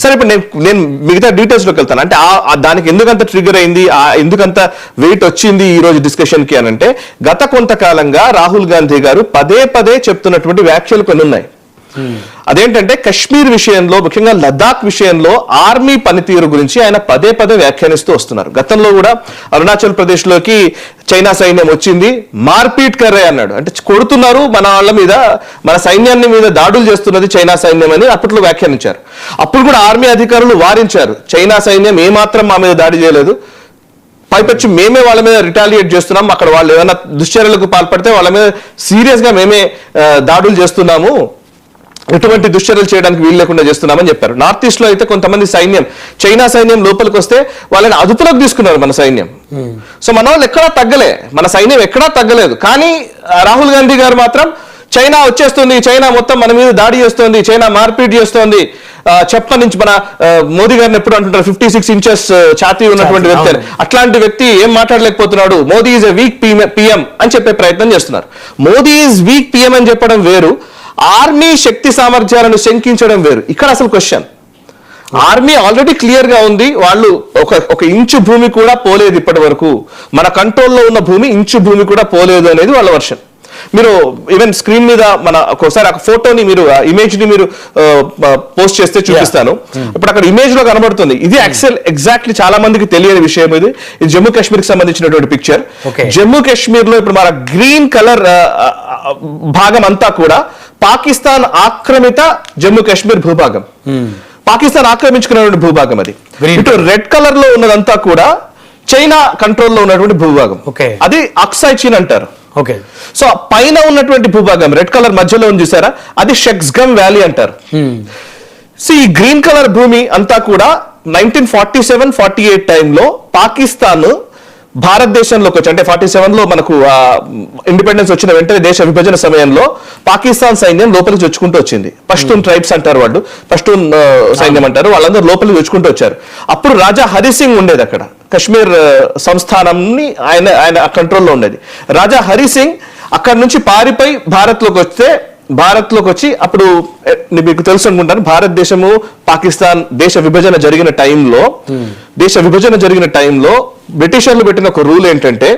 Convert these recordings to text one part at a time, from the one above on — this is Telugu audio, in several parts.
సరే ఇప్పుడు నేను మిగతా డీటెయిల్స్ లోకి వెళ్తాను. అంటే దానికి ఎందుకంత ట్రిగర్ అయింది, ఎందుకంత వెయిట్ వచ్చింది ఈ రోజు డిస్కషన్ కి అని అంటే, గత కొంతకాలంగా రాహుల్ గాంధీ గారు పదే పదే చెప్తున్నటువంటి వ్యాఖ్యలు కొన్ని ఉన్నాయి. అదేంటంటే కశ్మీర్ విషయంలో, ముఖ్యంగా లద్దాఖ్ విషయంలో ఆర్మీ పనితీరు గురించి ఆయన పదే పదే వ్యాఖ్యానిస్తూ వస్తున్నారు. గతంలో కూడా అరుణాచల్ ప్రదేశ్ లోకి చైనా సైన్యం వచ్చింది, మార్పీట్ కర్రే అన్నాడు. అంటే కొడుతున్నారు మన వాళ్ళ మీద, మన సైన్యాన్ని మీద దాడులు చేస్తున్నది చైనా సైన్యం అని అప్పట్లో వ్యాఖ్యానించారు. అప్పుడు కూడా ఆర్మీ అధికారులు వారించారు, చైనా సైన్యం ఏమాత్రం మా మీద దాడి చేయలేదు, పైపచ్చి మేమే వాళ్ళ మీద రిటాలియేట్ చేస్తున్నాం, అక్కడ వాళ్ళు ఏమైనా దుశ్చర్యలకు పాల్పడితే వాళ్ళ మీద సీరియస్ గా మేమే దాడులు చేస్తున్నాము, ఎటువంటి దుశ్చర్యలు చేయడానికి వీలు లేకుండా చేస్తున్నామని చెప్పారు. నార్త్ ఈస్ట్ లో అయితే కొంతమంది సైన్యం, చైనా సైన్యం లోపలికి వస్తే వాళ్ళని అదుపులోకి తీసుకున్నారు మన సైన్యం. సో మన వాళ్ళు ఎక్కడా తగ్గలే, మన సైన్యం ఎక్కడా తగ్గలేదు. కానీ రాహుల్ గాంధీ గారు మాత్రం చైనా వచ్చేస్తుంది, చైనా మొత్తం మన మీద దాడి చేస్తుంది, చైనా మార్పిడి చేస్తోంది చెప్ప నుంచి మన మోదీ గారిని ఎప్పుడు అంటుంటారు 56 ఇంచెస్ ఛాతీ ఉన్నటువంటి వ్యక్తి, అట్లాంటి వ్యక్తి ఏం మాట్లాడలేకపోతున్నాడు, Modi is a weak PM అని చెప్పే ప్రయత్నం చేస్తున్నారు. మోదీ ఈజ్ వీక్ పిఎం అని చెప్పడం వేరు, ఆర్మీ శక్తి సామర్థ్యాలను శంకించడం వేరు. ఇక్కడ అసలు క్వశ్చన్, ఆర్మీ ఆల్రెడీ క్లియర్ గా ఉంది, వాళ్ళు ఒక ఇంచు భూమి కూడా పోలేదు ఇప్పటి వరకు, మన కంట్రోల్లో ఉన్న భూమి ఇంచు భూమి కూడా పోలేదు అనేది వాళ్ళ వర్షన్. మీరు ఈవెన్ స్క్రీన్ మీద మన ఒకసారి ఆ ఫోటోని మీరు ఇమేజ్ ని మీరు పోస్ట్ చేస్తే చూపిస్తాను. ఇప్పుడు అక్కడ ఇమేజ్ లో కనబడుతుంది, ఇది ఎగ్జాక్ట్లీ చాలా మందికి తెలియని విషయం. ఇది జమ్మూ కాశ్మీర్ కి సంబంధించినటువంటి పిక్చర్. జమ్మూ కాశ్మీర్ లో ఇప్పుడు మన గ్రీన్ కలర్ భాగం అంతా కూడా పాకిస్తాన్ ఆక్రమిత జమ్మూ కాశ్మీర్ భూభాగం, పాకిస్తాన్ ఆక్రమించుకున్నటువంటి భూభాగం. అది ఇటు రెడ్ కలర్ లో ఉన్నదంతా కూడా చైనా కంట్రోల్లో ఉన్నటువంటి భూభాగం, అది అక్సాయ్ చీన్ అంటారు. సో పైన ఉన్నటువంటి భూభాగం రెడ్ కలర్ మధ్యలో ఉంది చూసారా, అది షెక్స్గమ్ వ్యాలీ అంటారు. సో ఈ గ్రీన్ కలర్ భూమి అంతా కూడా 1947-48 టైంలో పాకిస్తాన్ భారతదేశంలోకి వచ్చి, అంటే 47 లో మనకు ఇండిపెండెన్స్ వచ్చిన వెంటనే దేశ విభజన సమయంలో పాకిస్తాన్ సైన్యం లోపలికి చొచ్చుకుంటూ వచ్చింది. పష్తూన్ ట్రైబ్స్ అంటారు వాళ్ళు, పష్తూన్ సైన్యం అంటారు, వాళ్ళందరూ లోపలికి చొచ్చుకుంటూ వచ్చారు. అప్పుడు రాజా హరిసింగ్ ఉండేది అక్కడ, కశ్మీర్ సంస్థానంని ఆయన కంట్రోల్లో ఉండేది. రాజా హరిసింగ్ అక్కడ నుంచి పారిపోయి భారత్లోకి వచ్చి అప్పుడు మీకు తెలుసు అనుకుంటాను, భారతదేశము పాకిస్తాన్ దేశ విభజన జరిగిన టైంలో బ్రిటిషర్లు పెట్టిన ఒక రూల్ ఏంటంటే,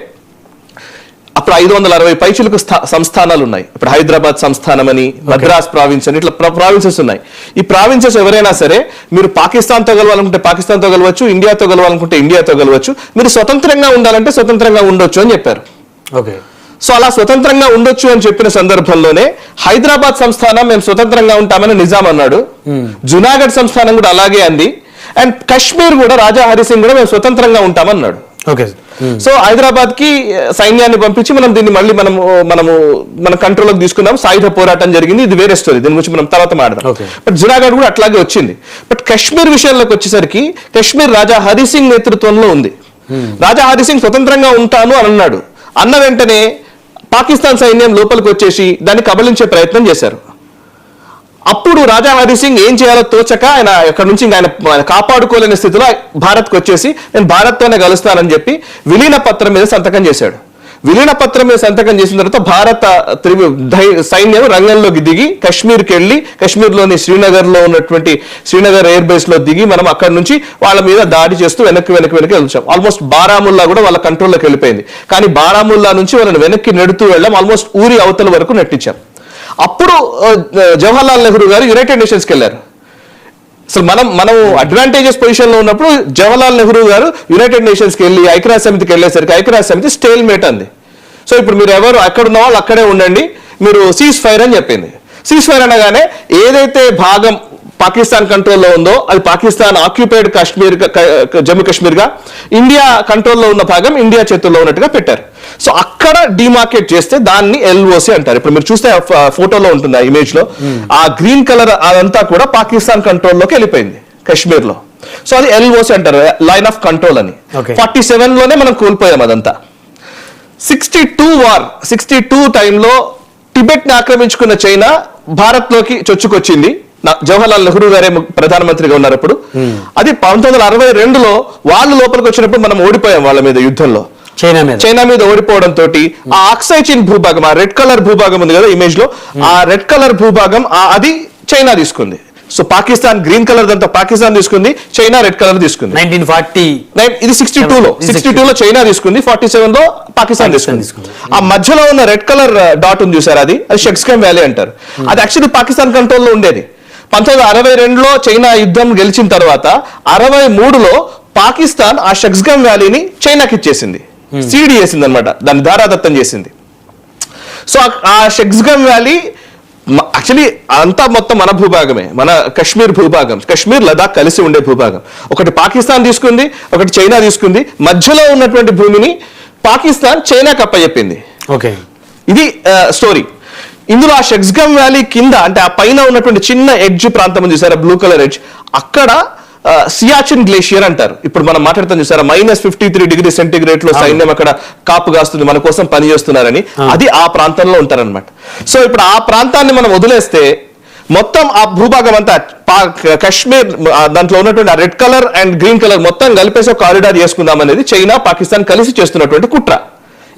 అప్పుడు 560 పైచిలకు సంస్థానాలు ఉన్నాయి. ఇప్పుడు హైదరాబాద్ సంస్థానం అని, మద్రాస్ ప్రావిన్స్ అని, ఇట్లా ప్రావిన్సెస్ ఉన్నాయి. ఈ ప్రావిన్సెస్ ఎవరైనా సరే మీరు పాకిస్తాన్తో కలవాలనుకుంటే పాకిస్తాన్తో కలవచ్చు, ఇండియాతో కలవాలనుకుంటే ఇండియాతో కలవచ్చు, మీరు స్వతంత్రంగా ఉండాలంటే స్వతంత్రంగా ఉండొచ్చు అని చెప్పారు. సో అలా స్వతంత్రంగా ఉండొచ్చు అని చెప్పిన సందర్భంలోనే హైదరాబాద్ సంస్థానం మేము స్వతంత్రంగా ఉంటామని నిజాం అన్నాడు, జునాగఢ్ సంస్థానం కూడా అలాగే అంది, అండ్ కశ్మీర్ కూడా రాజా హరిసింగ్ కూడా మేము స్వతంత్రంగా ఉంటామన్నాడు. సో హైదరాబాద్ కి సైన్యాన్ని పంపించి మనం దీన్ని మళ్ళీ మన కంట్రోల్లోకి తీసుకున్నాం, సాయుధ పోరాటం జరిగింది, ఇది వేరే స్టోరీ, దీని గురించి మనం తర్వాత మాట్లాడదాం. బట్ జునాగఢ్ కూడా అట్లాగే వచ్చింది. బట్ కశ్మీర్ విషయంలోకి వచ్చేసరికి కశ్మీర్ రాజా హరిసింగ్ నేతృత్వంలో ఉంది. రాజా హరిసింగ్ స్వతంత్రంగా ఉంటాను అని అన్నాడు. అన్న వెంటనే పాకిస్తాన్ సైన్యం లోపలికి వచ్చేసి దాన్ని కబలించే ప్రయత్నం చేశారు. అప్పుడు రాజా హరిసింగ్ ఏం చేయాలో తోచక ఆయన అక్కడ నుంచి ఆయన కాపాడుకోలేని స్థితిలో భారత్కి వచ్చేసి నేను భారత్తోనే కలుస్తానని చెప్పి విలీన పత్రం మీద సంతకం చేశాడు. విలీన పత్రం మీద సంతకం చేసిన తర్వాత భారత సైన్యం రంగంలోకి దిగి కశ్మీర్కి వెళ్ళి, కశ్మీర్లోని శ్రీనగర్ ఎయిర్ బేస్ లో దిగి మనం అక్కడ నుంచి వాళ్ళ మీద దాడి చేస్తూ వెనక్కి వెళ్ళాం. ఆల్మోస్ట్ బారాముల్లా కూడా వాళ్ళ కంట్రోల్లోకి వెళ్ళిపోయింది. కానీ బారాముల్లా నుంచి వాళ్ళని వెనక్కి నెడుతూ వెళ్ళాం, ఆల్మోస్ట్ ఊరి అవతల వరకు నెట్టించాం. అప్పుడు జవహర్లాల్ నెహ్రూ గారు యునైటెడ్ నేషన్స్కి వెళ్ళారు. అసలు మనం అడ్వాంటేజెస్ పొజిషన్ లో ఉన్నప్పుడు జవహర్లాల్ నెహ్రూ గారు యునైటెడ్ నేషన్స్కి వెళ్ళి ఐక్యరాజ్య సమితికి వెళ్ళేసరికి ఐక్యరాజ్య సమితి స్టేల్ మేట్ అంది. సో ఇప్పుడు మీరు ఎవరు అక్కడ ఉన్న వాళ్ళు అక్కడే ఉండండి, మీరు సీజ్ ఫైర్ అని చెప్పింది. సీజ్ ఫైర్ అనగానే ఏదైతే భాగం పాకిస్తాన్ కంట్రోల్లో ఉందో అది పాకిస్తాన్ ఆక్యుపైడ్ జమ్మూ కాశ్మీర్ గా, ఇండియా కంట్రోల్లో ఉన్న భాగం ఇండియా చేతుల్లో ఉన్నట్టుగా పెట్టారు. సో అక్కడ డిమార్కేట్ చేస్తే దాన్ని ఎల్ఓసి అంటారు. ఇప్పుడు మీరు చూస్తే ఫోటోలో ఉంటుంది, ఆ ఇమేజ్ లో ఆ గ్రీన్ కలర్ అదంతా కూడా పాకిస్తాన్ కంట్రోల్లోకి వెళ్ళిపోయింది కశ్మీర్ లో. సో అది ఎల్ఓసి అంటారు, లైన్ ఆఫ్ కంట్రోల్ అని. 47 లోనే మనం కోల్పోయాం అదంతా. 62 టైంలో టిబెట్ ని ఆక్రమించుకున్న చైనా భారత్ లోకి చొచ్చుకొచ్చింది. జవహర్లాల్ నెహ్రూ గారే ప్రధానమంత్రిగా ఉన్నారు అప్పుడు. అది 1962లో వాళ్ళు లోపలికి వచ్చినప్పుడు మనం ఓడిపోయాం వాళ్ళ మీద యుద్ధంలో, చైనా మీద ఓడిపోవడంతో ఆ అక్సాయ్ చీన్ భూభాగం, ఆ రెడ్ కలర్ భూభాగం ఉంది కదా ఇమేజ్ లో, ఆ రెడ్ కలర్ భూభాగం అది చైనా తీసుకుంది. సో పాకిస్తాన్ గ్రీన్ కలర్ దంతా పాకిస్తాన్ తీసుకుంది, చైనా రెడ్ కలర్ తీసుకుంది. 1940 ఇది 62లో చైనా తీసుకుంది, 47లో పాకిస్తాన్ తీసుకుంది. ఆ మధ్యలో ఉన్న రెడ్ కలర్ డాట్ ఉంది చూసారు, అది షెక్స్గమ్ వ్యాలీ అంటారు. అది యాక్చువల్లీ పాకిస్తాన్ కంట్రోల్లో ఉండేది. 1962లో చైనా యుద్ధం గెలిచిన తర్వాత 63లో పాకిస్తాన్ ఆ షెక్స్గమ్ వ్యాలీని చైనాకి ఇచ్చేసింది, సీడ్ చేసింది అనమాట, దాన్ని ధారాదత్తం చేసింది. సో ఆ షెక్స్గమ్ వ్యాలీ యాక్చువల్లీ అంతా మొత్తం మన భూభాగమే, మన కశ్మీర్ భూభాగం, కశ్మీర్ లదాఖ్ కలిసి ఉండే భూభాగం. ఒకటి పాకిస్తాన్ తీసుకుంది, ఒకటి చైనా తీసుకుంది. మధ్యలో ఉన్నటువంటి భూమిని పాకిస్తాన్ చైనాకి అప్పచెప్పింది. ఓకే, ఇది స్టోరీ. ఇందులో ఆ షెక్స్గమ్ వ్యాలీ కింద అంటే ఆ పైన ఉన్నటువంటి చిన్న ఎడ్జ్ ప్రాంతం చూసారా, బ్లూ కలర్ ఎడ్జ్, అక్కడ సియాచిన్ గ్లేషియర్ అంటారు. ఇప్పుడు మనం మాట్లాడుతాం చూసారా, -53°C లో సైన్యం అక్కడ కాపు కాస్తుంది, మన కోసం పని చేస్తున్నారని, అది ఆ ప్రాంతంలో ఉంటారనమాట. సో ఇప్పుడు ఆ ప్రాంతాన్ని మనం వదిలేస్తే మొత్తం ఆ భూభాగం అంతా కశ్మీర్ దాంట్లో ఉన్నటువంటి ఆ red colour and green colour మొత్తం కలిపేసి ఒక కారిడార్ చేసుకుందాం అనేది చైనా పాకిస్తాన్ కలిసి చేస్తున్నటువంటి కుట్ర.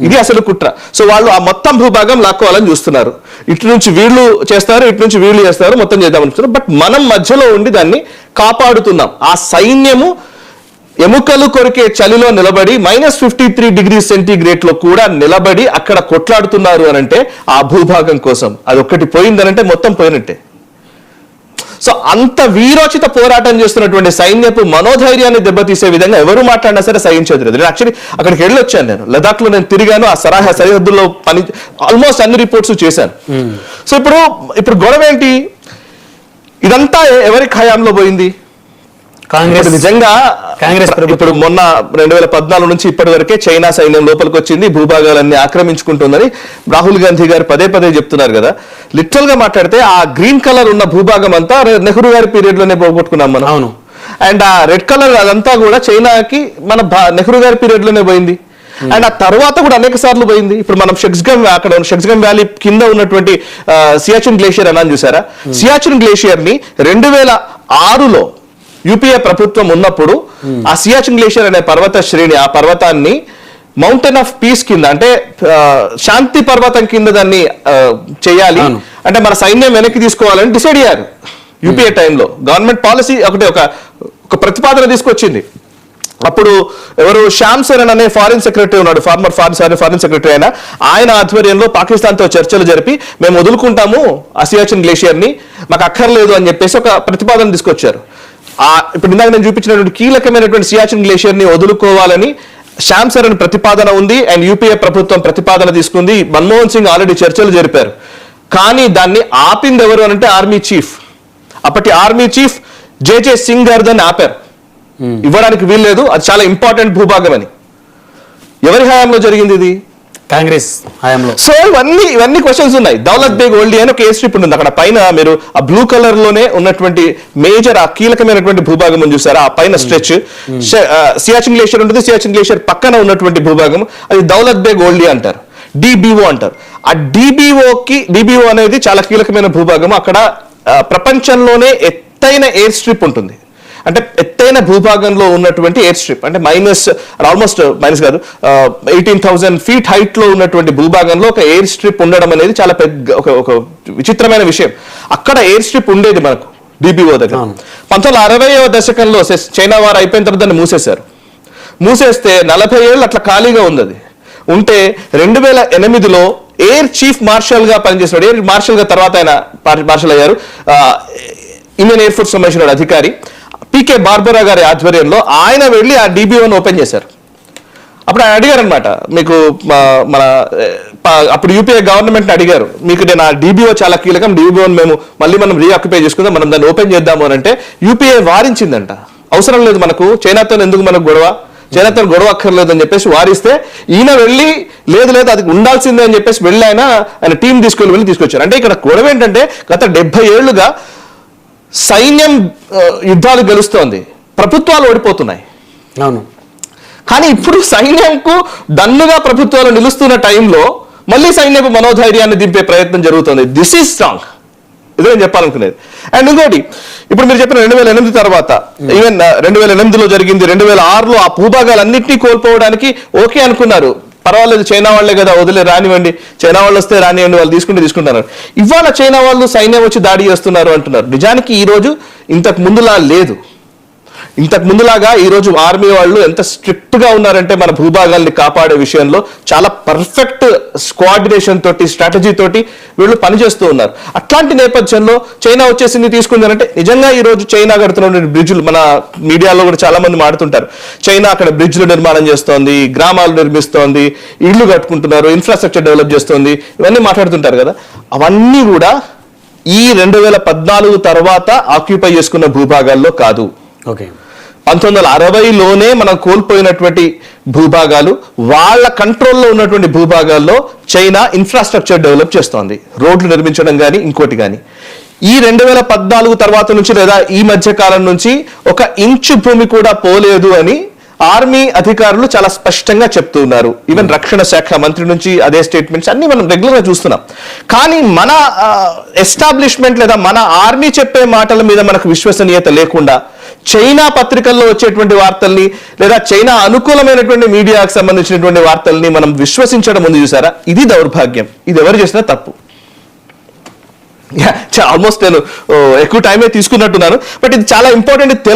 ఇది అసలు కుట్ర. సో వాళ్ళు ఆ మొత్తం భూభాగం లాక్కోవాలని చూస్తున్నారు. ఇటు నుంచి వీళ్ళు చేస్తారు, ఇటు నుంచి వీళ్ళు చేస్తారు, మొత్తం చేద్దామని చూస్తున్నారు. బట్ మనం మధ్యలో ఉండి దాన్ని కాపాడుతున్నాం. ఆ సైన్యము ఎముకలు కొరికే చలిలో నిలబడి -53°C లో కూడా నిలబడి అక్కడ కొట్లాడుతున్నారు అని అంటే ఆ భూభాగం కోసం. అది ఒక్కటి పోయిందనంటే మొత్తం పోయినట్టే. సో అంత వీరోచిత పోరాటం చేస్తున్నటువంటి సైన్యపు మనోధైర్యాన్ని దెబ్బతీసే విధంగా ఎవరు మాట్లాడినా సరే సహించేది లేదు. నేను యాక్చువల్లీ అక్కడికి వెళ్ళొచ్చాను, నేను లదాఖ్ లో నేను తిరిగాను, ఆ సరిహద్దుల్లో పని ఆల్మోస్ట్ అన్ని రిపోర్ట్స్ చేశాను. సో ఇప్పుడు గొడవ ఏంటి, ఇదంతా ఎవరి ఖయాంలో పోయింది? కాంగ్రెస్. నిజంగా కాంగ్రెస్ ఇప్పుడు మొన్న 2014 నుంచి ఇప్పటి వరకే చైనా సైన్యం లోపలికి వచ్చింది, భూభాగాలన్నీ ఆక్రమించుకుంటుందని రాహుల్ గాంధీ గారు పదే చెప్తున్నారు కదా. లిటరల్ గా మాట్లాడితే ఆ గ్రీన్ కలర్ ఉన్న భూభాగం అంతా నెహ్రూ గారి పీరియడ్ లోనే పోగొట్టుకున్నాం మనం. అవును. అండ్ ఆ రెడ్ కలర్ అదంతా కూడా చైనాకి మన నెహ్రూ గారి పీరియడ్ లోనే పోయింది. అండ్ ఆ తర్వాత కూడా అనేక సార్లు పోయింది. ఇప్పుడు మనం షెక్స్గమ్ వ్యాలీ కింద ఉన్నటువంటి సియాచిన్ గ్లేషియర్ అన్నాను చూసారా, సియాచిన్ గ్లేషియర్ ని 2006లో యూపీఏ ప్రభుత్వం ఉన్నప్పుడు ఆ సియాచిన్ గ్లేషియర్ అనే పర్వత శ్రేణి, ఆ పర్వతాన్ని మౌంటైన్ ఆఫ్ పీస్ కింద అంటే శాంతి పర్వతం కింద దాన్ని చేయాలి అంటే మన సైన్యం వెనక్కి తీసుకోవాలని డిసైడ్ అయ్యారు. యూపీఏ టైంలో గవర్నమెంట్ పాలసీ ఒక ప్రతిపాదన తీసుకొచ్చింది. అప్పుడు ఎవరు శ్యామ్ చరణ్ అనే ఫారిన్ సెక్రటరీ ఉన్నాడు, ఫార్మర్ ఫారిన్ సెక్రటరీ అయినా, ఆయన ఆధ్వర్యంలో పాకిస్తాన్తో చర్చలు జరిపి మేము వదులుకుంటాము ఆ సియాచిన్ గ్లేషియర్ ని, మాకు అక్కర్లేదు అని చెప్పేసి ఒక ప్రతిపాదన తీసుకొచ్చారు. ఇప్పుడు ఇందాక నేను చూపించినటువంటి కీలకమైనటువంటి సియాచిన్ గ్లేషియర్ ని వదులుకోవాలని శ్యామ్ చరణ్ ప్రతిపాదన ఉంది అండ్ యూపీఏ ప్రభుత్వం ప్రతిపాదన తీసుకుంది. మన్మోహన్ సింగ్ ఆల్రెడీ చర్చలు జరిపారు. కానీ దాన్ని ఆపింది ఎవరు అంటే ఆర్మీ చీఫ్, అప్పటి ఆర్మీ చీఫ్ జేజే సింగ్ గారు దాన్ని ఆపారు. ఇవ్వడానికి వీల్లేదు, అది చాలా ఇంపార్టెంట్ భూభాగం అని. ఎవరి హయాంలో జరిగింది ఇది? కాంగ్రెస్ హయాంలో. సో ఇవన్నీ క్వశ్చన్స్ ఉన్నాయి. దౌలత్ బేగ్ ఓల్డీ అని ఒక ఎయిర్ స్ట్రిప్ ఉంటుంది అక్కడ పైన, మీరు ఆ బ్లూ కలర్ లోనే ఉన్నటువంటి మేజర్ ఆ కీలకమైనటువంటి భూభాగం చూసారా, ఆ పైన స్ట్రెచ్ సియాచిన్ గ్లేషియర్ ఉంటుంది. సియాచిన్ గ్లేషియర్ పక్కన ఉన్నటువంటి భూభాగం అది దౌలత్ బేగ్ ఓల్డీ అంటారు, డిబిఓ అంటారు. ఆ డిబిఓ అనేది చాలా కీలకమైన భూభాగం. అక్కడ ప్రపంచంలోనే ఎత్తైన ఎయిర్ స్ట్రిప్ ఉంటుంది. అంటే ఎత్తైన భూభాగంలో ఉన్నటువంటి ఎయిర్ స్ట్రిప్ అంటే ఆల్మోస్ట్ మైనస్ కాదు 18,000 feet హైట్ లో ఉన్నటువంటి భూభాగంలో ఒక ఎయిర్ స్ట్రిప్ ఉండడం అనేది చాలా పెద్ద ఒక విచిత్రమైన విషయం. అక్కడ ఎయిర్ స్ట్రిప్ ఉండేది మనకు డిబిఓ దగ్గర. 1960వ దశకంలో చైనా వారు అయిపోయిన తర్వాత దాన్ని మూసేస్తే 40 ఏళ్ళు అట్లా ఖాళీగా ఉంది. అది ఉంటే 2008లో ఎయిర్ చీఫ్ మార్షల్ గా పనిచేస్తున్నాడు. ఎయిర్ మార్షల్ గా తర్వాత ఆయన మార్షల్ అయ్యారు. ఇండియన్ ఎయిర్ ఫోర్స్ సంబంధించిన అధికారి పీకే బార్బరా గారి ఆధ్వర్యంలో ఆయన వెళ్ళి ఆ డిబిఓని ఓపెన్ చేశారు. అప్పుడు ఆయన అడిగారు అనమాట, మీకు మన అప్పుడు యూపీఏ గవర్నమెంట్ అడిగారు, మీకు నేను ఆ డిబిఓ చాలా కీలకం, డిబిఓని మనం రీఆక్యుపై చేసుకుందాం, మనం దాన్ని ఓపెన్ చేద్దాము అని అంటే యూపీఏ వారించిందంట. అవసరం లేదు మనకు, చైనాతో ఎందుకు మనకు చైనాతో గొడవ అక్కర్లేదు అని చెప్పేసి వారిస్తే ఈయన వెళ్ళి లేదు అది ఉండాల్సిందే అని చెప్పేసి వెళ్ళి ఆయన టీం తీసుకొచ్చారు. అంటే ఇక్కడ గొడవ ఏంటంటే గత 70 ఏళ్లుగా సైన్యం యుద్ధాలు గెలుస్తోంది, ప్రభుత్వాలు ఓడిపోతున్నాయి. అవును. కానీ ఇప్పుడు సైన్యంకు దన్నుగా ప్రభుత్వాలు నిలుస్తున్న టైంలో మళ్ళీ సైన్యపు మనోధైర్యాన్ని దింపే ప్రయత్నం జరుగుతుంది. దిస్ ఈజ్ స్ట్రాంగ్, ఇదే నేను చెప్పాలనుకునేది. అండ్ ఇంకోటి, ఇప్పుడు మీరు చెప్పిన 2008 తర్వాత ఈవెన్ 2008లో జరిగింది, 2006లో ఆ భూభాగాలన్నింటినీ కోల్పోవడానికి ఓకే అనుకున్నారు. పర్వాలేదు చైనా వాళ్ళే కదా వదిలే రానివ్వండి, చైనా వాళ్ళు వస్తే రానివ్వండి, వాళ్ళు తీసుకుంటారు. ఇవాళ చైనా వాళ్ళు సైన్యం వచ్చి దాడి చేస్తున్నారు అంటున్నారు. నిజానికి ఈ రోజు ఇంతకు ముందులా లేదు. ఇంతకు ముందులాగా ఈ రోజు ఆర్మీ వాళ్ళు ఎంత స్ట్రిక్ట్ గా ఉన్నారంటే మన భూభాగాల్ని కాపాడే విషయంలో చాలా పర్ఫెక్ట్ కోఆర్డినేషన్ తోటి, స్ట్రాటజీ తోటి వీళ్ళు పనిచేస్తూ ఉన్నారు. అట్లాంటి నేపథ్యంలో చైనా వచ్చేసింది తీసుకుందంటే నిజంగా ఈ రోజు చైనా కడుతున్న బ్రిడ్జ్లు, మన మీడియాలో కూడా చాలా మంది మాడుతుంటారు, చైనా అక్కడ బ్రిడ్జ్లు నిర్మాణం చేస్తోంది, గ్రామాలు నిర్మిస్తోంది, ఇళ్లు కట్టుకుంటున్నారు, ఇన్ఫ్రాస్ట్రక్చర్ డెవలప్ చేస్తోంది, ఇవన్నీ మాట్లాడుతుంటారు కదా. అవన్నీ కూడా ఈ 2014 తర్వాత ఆక్యుపై చేసుకున్న భూభాగాల్లో కాదు. ఓకే, 1960లోనే మనం కోల్పోయినటువంటి భూభాగాలు, వాళ్ళ కంట్రోల్లో ఉన్నటువంటి భూభాగాల్లో చైనా ఇన్ఫ్రాస్ట్రక్చర్ డెవలప్ చేస్తోంది, రోడ్లు నిర్మించడం కానీ ఇంకోటి కానీ. ఈ 2014 తర్వాత నుంచి లేదా ఈ మధ్య కాలం నుంచి ఒక ఇంచు భూమి కూడా పోలేదు అని ఆర్మీ అధికారులు చాలా స్పష్టంగా చెప్తూ ఉన్నారు. ఈవెన్ రక్షణ శాఖ మంత్రి నుంచి అదే స్టేట్మెంట్స్ అన్ని మనం రెగ్యులర్ గా చూస్తున్నాం. కానీ మన ఎస్టాబ్లిష్మెంట్ లేదా మన ఆర్మీ చెప్పే మాటల మీద మనకు విశ్వసనీయత లేకుండా చైనా పత్రికల్లో వచ్చేటువంటి వార్తల్ని లేదా చైనా అనుకూలమైనటువంటి మీడియాకు సంబంధించినటువంటి వార్తల్ని మనం విశ్వసించడం ముందు చూసారా, ఇది దౌర్భాగ్యం. ఇది ఎవరు చేసినా తప్పు. ఆల్మోస్ట్ నేను ఎక్కువ టైమే తీసుకున్నట్టున్నాను, బట్ ఇది చాలా ఇంపార్టెంట్.